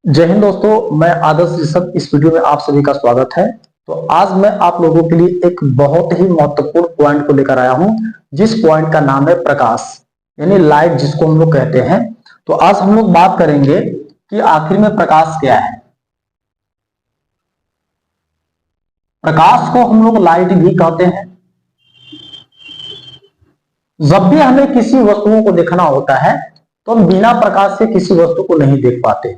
जय हिंद दोस्तों, मैं आदर्श ऋषभ। इस वीडियो में आप सभी का स्वागत है। तो आज मैं आप लोगों के लिए एक बहुत ही महत्वपूर्ण पॉइंट को लेकर आया हूं, जिस पॉइंट का नाम है प्रकाश, यानी लाइट, जिसको हम लोग कहते हैं। तो आज हम लोग बात करेंगे कि आखिर में प्रकाश क्या है। प्रकाश को हम लोग लाइट भी कहते हैं। जब भी हमें किसी वस्तुओं को देखना होता है तो हम बिना प्रकाश से किसी वस्तु को नहीं देख पाते।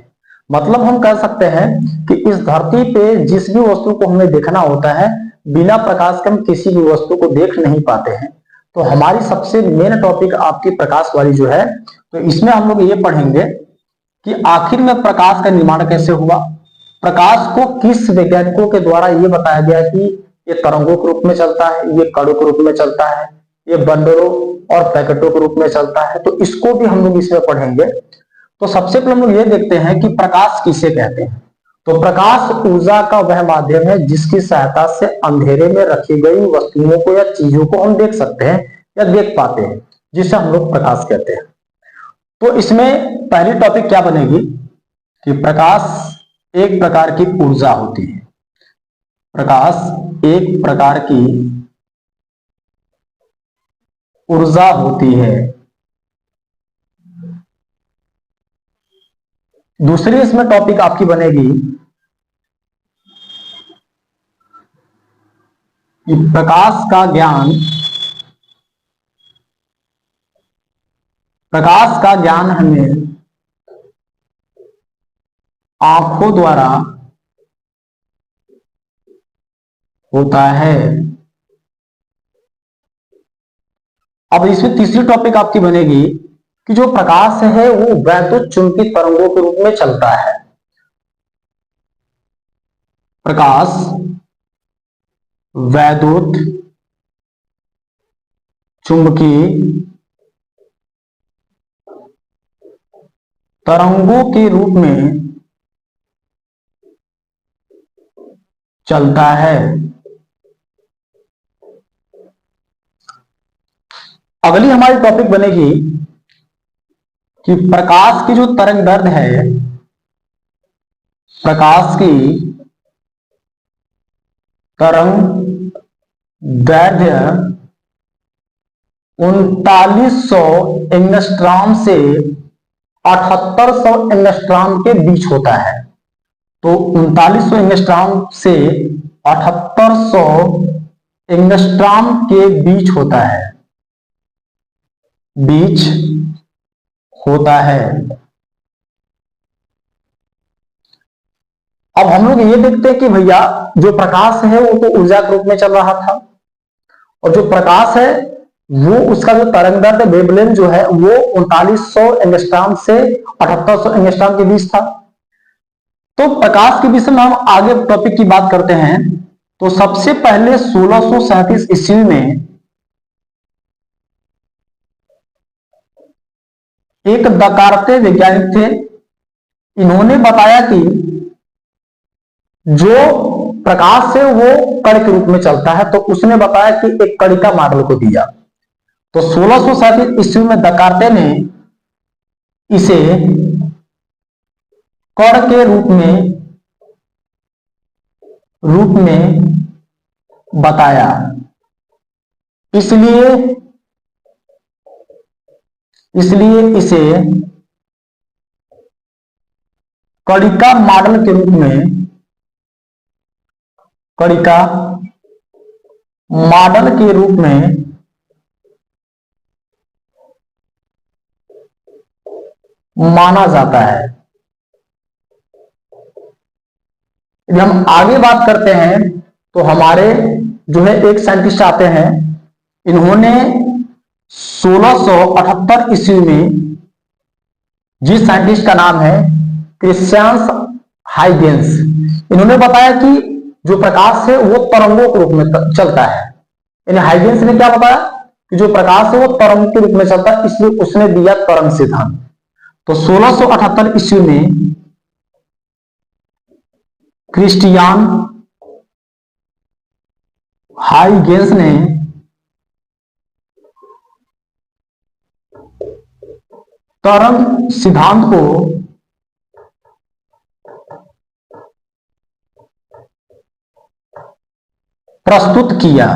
मतलब हम कह सकते हैं कि इस धरती पे जिस भी वस्तु को हमें देखना होता है, बिना प्रकाश के हम किसी भी वस्तु को देख नहीं पाते हैं। तो हमारी सबसे मेन टॉपिक आपकी प्रकाश वाली जो है, तो इसमें हम लोग ये पढ़ेंगे कि आखिर में प्रकाश का निर्माण कैसे हुआ। प्रकाश को किस वैज्ञानिकों के द्वारा ये बताया गया कि ये तरंगों के रूप में चलता है, ये कणों के रूप में चलता है, ये बंदरों और पैकेटों के रूप में चलता है। तो इसको भी हम लोग इसमें पढ़ेंगे। तो सबसे पहले हम लोग ये देखते हैं कि प्रकाश किसे कहते हैं। तो प्रकाश ऊर्जा का वह माध्यम है जिसकी सहायता से अंधेरे में रखी गई वस्तुओं को या चीजों को हम देख सकते हैं या देख पाते हैं, जिसे हम लोग प्रकाश कहते हैं। तो इसमें पहली टॉपिक क्या बनेगी कि प्रकाश एक प्रकार की ऊर्जा होती है। प्रकाश एक प्रकार की ऊर्जा होती है। दूसरी इसमें टॉपिक आपकी बनेगी कि प्रकाश का ज्ञान हमें आंखों द्वारा होता है। अब इसमें तीसरी टॉपिक आपकी बनेगी कि जो प्रकाश है वो वैद्युत चुंबकीय तरंगों के रूप में चलता है। प्रकाश वैद्युत चुंबकीय तरंगों के रूप में चलता है। अगली हमारी टॉपिक बनेगी कि प्रकाश की जो तरंग दैर्ध्य है, प्रकाश की तरंग दैर्ध्य 3900 एंगस्ट्रॉम से 7800 एंगस्ट्रॉम के बीच होता है। तो 3900 एंगस्ट्रॉम से 7800 एंगस्ट्रॉम के बीच होता है, बीच होता है। अब हम लोग ये देखते हैं कि भैया जो प्रकाश है वो तो ऊर्जा के रूप में चल रहा था, और जो प्रकाश है वो उसका जो तरंग दैर्ध्य वेवलेंथ जो है वो 3900 एंगस्ट्रॉम से 7800 एंगस्ट्रॉम के बीच था। तो प्रकाश के विषय में हम आगे टॉपिक की बात करते हैं। तो सबसे पहले 1637 ईस्वी में एक दकार्ते वैज्ञानिक थे। इन्होंने बताया कि जो प्रकाश है वो कण के रूप में चलता है। तो उसने बताया कि एक कण का मॉडल को दिया। तो 1637 ईस्वी में दकार्ते ने इसे कण के रूप में बताया। इसलिए इसे कणिका मॉडल के रूप में माना जाता है। यदि हम आगे बात करते हैं तो हमारे जो है एक साइंटिस्ट आते हैं। इन्होंने 1678 ईस्वी में, जिस साइंटिस्ट का नाम है क्रिश्चियन हाइगेंस, इन्होंने बताया कि जो प्रकाश है वो तरंगों के रूप में चलता है। यानी हाइगेंस ने क्या बताया कि जो प्रकाश है वो तरंग के रूप में चलता है, इसलिए उसने दिया तरंग सिद्धांत। तो 1678 ईस्वी में क्रिस्टियान हाइगेंस ने तरंग सिद्धांत को प्रस्तुत किया।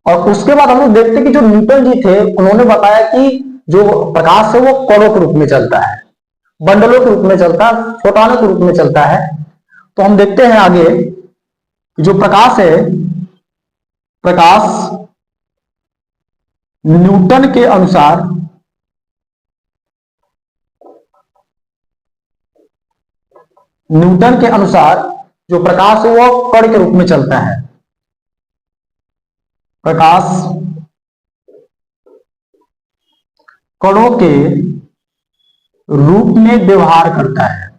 और उसके बाद हम लोग देखते हैं कि जो न्यूटन जी थे उन्होंने बताया कि जो प्रकाश है वो कणों के रूप में चलता है, बंडलों के रूप में चलता है, फोटोनों के रूप में चलता है। तो हम देखते हैं आगे जो प्रकाश है, प्रकाश न्यूटन के अनुसार जो प्रकाश है वो कण के रूप में चलता है। प्रकाश कणों के रूप में व्यवहार करता है।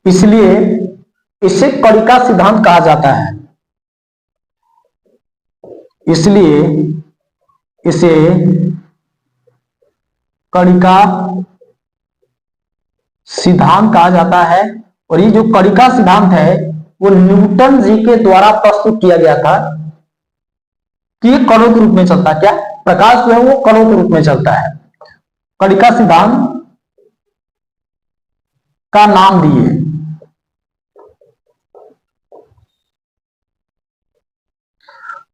इसलिए इसे कणिका सिद्धांत कहा जाता है। इसलिए इसे कणिका सिद्धांत कहा जाता है। और ये जो कणिका सिद्धांत है वो न्यूटन जी के द्वारा प्रस्तुत किया गया था कि ये कणों के रूप में चलता है। क्या प्रकाश जो है वो कणों के रूप में चलता है, कणिका सिद्धांत का नाम दिए।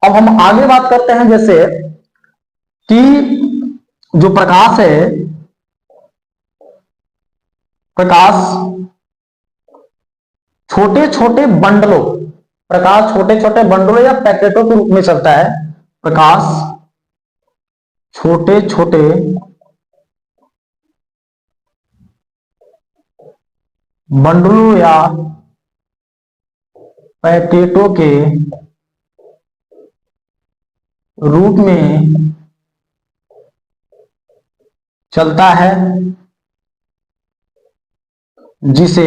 अब हम आगे बात करते हैं जैसे कि जो प्रकाश है, प्रकाश छोटे छोटे बंडलों, प्रकाश छोटे छोटे बंडलों या पैकेटों के रूप में चलता है। प्रकाश छोटे छोटे बंडलों या पैकेटों के रूप में चलता है, जिसे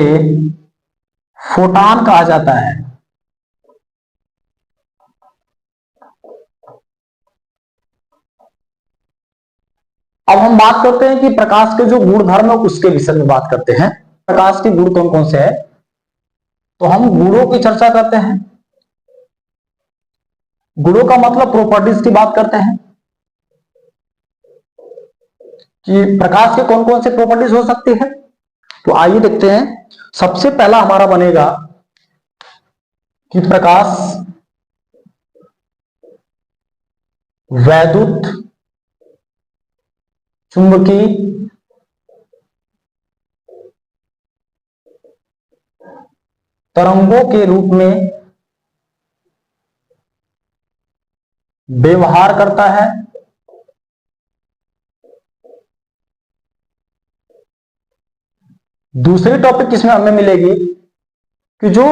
फोटॉन कहा जाता है। अब हम बात करते हैं कि प्रकाश के जो गुण धर्म है उसके विषय में बात करते हैं। प्रकाश के गुण कौन कौन से हैं, तो हम गुणों की चर्चा करते हैं। गुणों का मतलब प्रॉपर्टीज की बात करते हैं कि प्रकाश के कौन कौन से प्रॉपर्टीज हो सकती है। तो आइए देखते हैं। सबसे पहला हमारा बनेगा कि प्रकाश वैद्युत चुंबकीय तरंगों के रूप में व्यवहार करता है। दूसरी टॉपिक इसमें हमें मिलेगी कि जो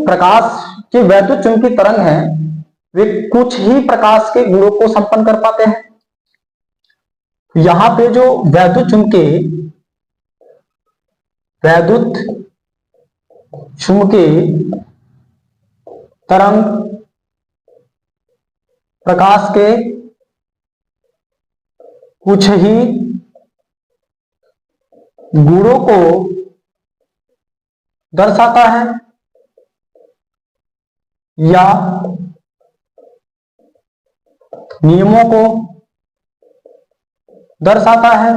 प्रकाश के वैद्युत चुंबकीय तरंग हैं वे कुछ ही प्रकाश के गुणों को संपन्न कर पाते हैं। यहां पे जो वैद्युत चुंबकीय तरंग प्रकाश के कुछ ही गुणों को दर्शाता है या नियमों को दर्शाता है।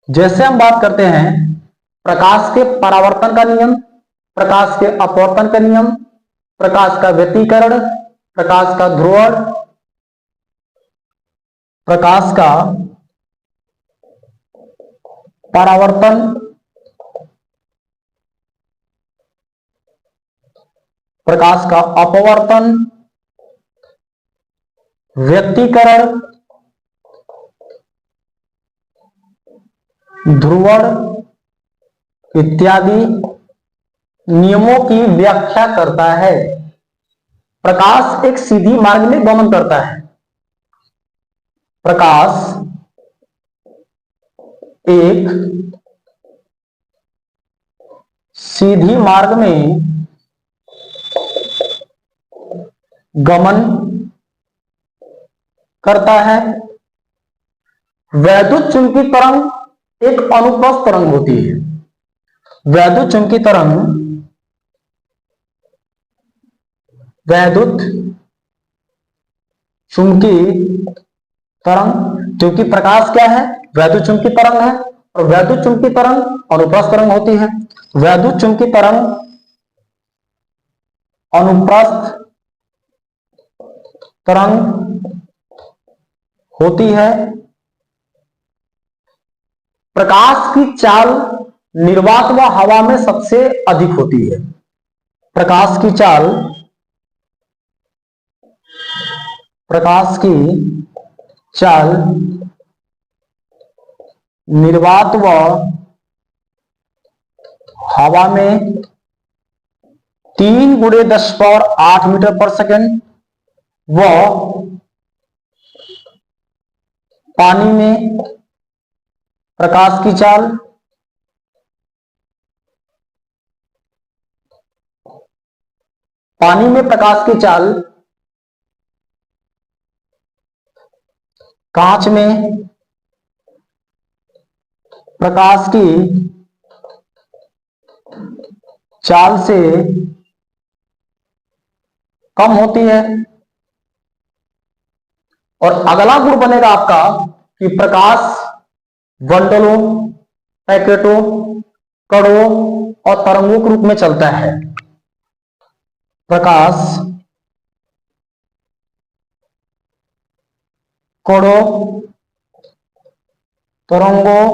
जैसे हम बात करते हैं प्रकाश के परावर्तन का नियम, प्रकाश के अपवर्तन का नियम, प्रकाश का व्यतिकरण, प्रकाश का ध्रुवण, प्रकाश का परावर्तन, प्रकाश का अपवर्तन, व्यतिकरण, ध्रुवण इत्यादि नियमों की व्याख्या करता है। प्रकाश एक सीधी मार्ग में गमन करता है। प्रकाश एक सीधी मार्ग में गमन करता है। वैद्युत चुंबकीय तरंग एक अनुप्रस्थ तरंग होती है। वैद्युत चुंबकीय तरंग वैद्युत चुंबकीय तरंग, क्योंकि प्रकाश क्या है, वैद्युत चुंबकीय तरंग है, और वैद्युत चुंबकीय तरंग अनुप्रस्थ तरंग होती है। वैद्युत चुंबकीय तरंग अनुप्रस्थ तरंग होती है। प्रकाश की चाल निर्वात व हवा में सबसे अधिक होती है। प्रकाश की चाल, प्रकाश की चाल निर्वात व हवा में 3 × 10⁸ मीटर पर सेकेंड व पानी में प्रकाश की चाल कांच में प्रकाश की चाल से कम होती है। और अगला गुण बनेगा आपका कि प्रकाश बंडलों, पैकेटों, कणों और तरंगों के रूप में चलता है। प्रकाश कणों, तरंगों,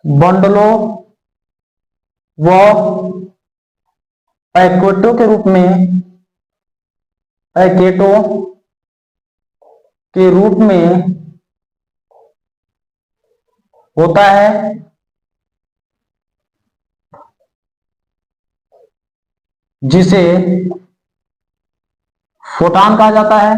बंडलों व पैकेटों के रूप में होता है। जिसे फोटॉन कहा जाता है।